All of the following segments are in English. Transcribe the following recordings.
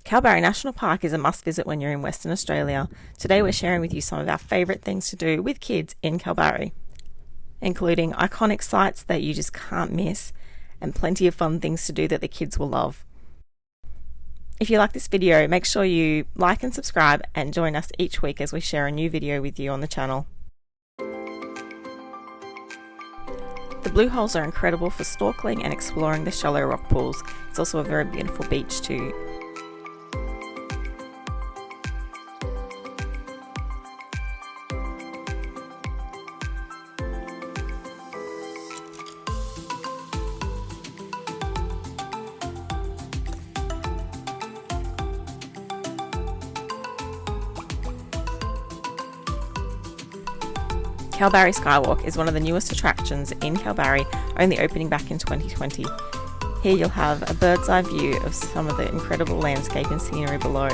Kalbarri National Park is a must visit when you're in Western Australia. Today we're sharing with you some of our favourite things to do with kids in Kalbarri, including iconic sites that you just can't miss and plenty of fun things to do that the kids will love. If you like this video, make sure you like and subscribe and join us each week as we share a new video with you on the channel. The blue holes are incredible for snorkeling and exploring the shallow rock pools. It's also a very beautiful beach too. Kalbarri Skywalk is one of the newest attractions in Kalbarri, only opening back in 2020. Here you'll have a bird's eye view of some of the incredible landscape and scenery below.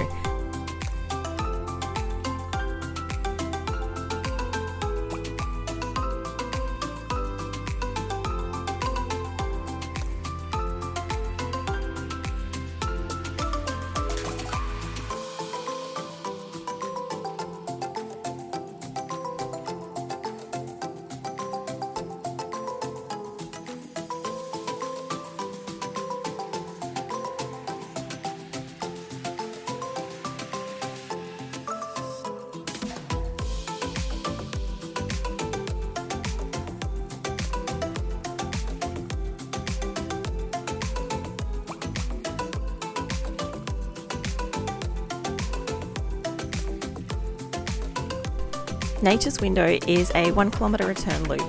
Nature's Window is a 1 kilometre return loop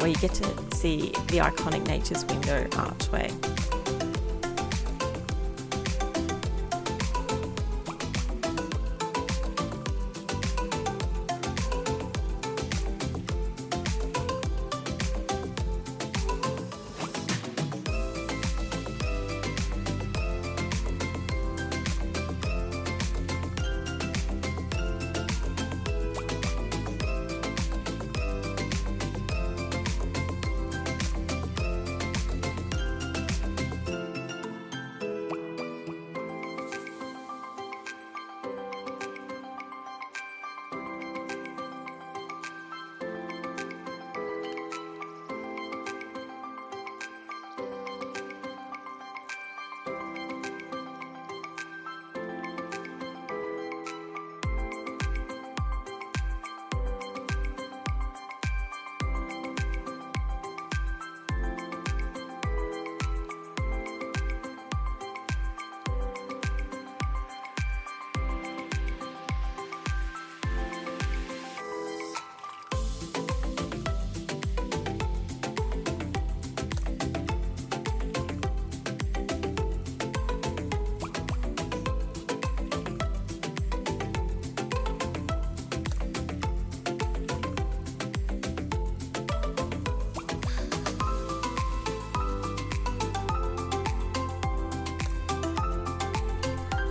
where you get to see the iconic Nature's Window archway.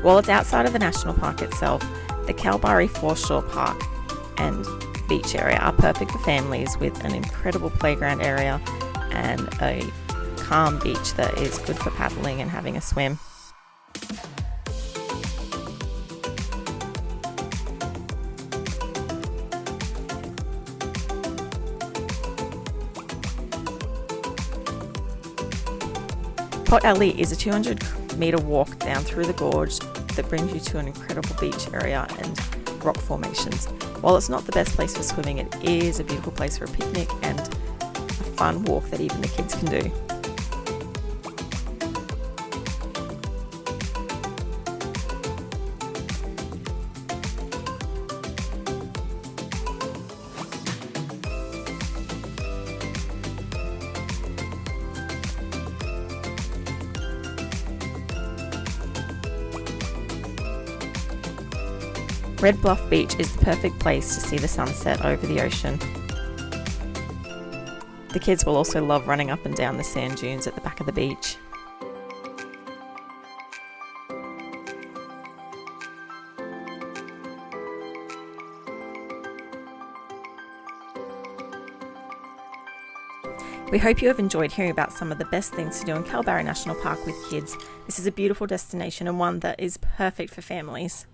While it's outside of the national park itself, the Kalbarri Foreshore Park and beach area are perfect for families with an incredible playground area and a calm beach that is good for paddling and having a swim. Pot Alley is a 200-metre walk down through the gorge that brings you to an incredible beach area and rock formations. While it's not the best place for swimming, it is a beautiful place for a picnic and a fun walk that even the kids can do. Red Bluff Beach is the perfect place to see the sunset over the ocean. The kids will also love running up and down the sand dunes at the back of the beach. We hope you have enjoyed hearing about some of the best things to do in Kalbarri National Park with kids. This is a beautiful destination and one that is perfect for families.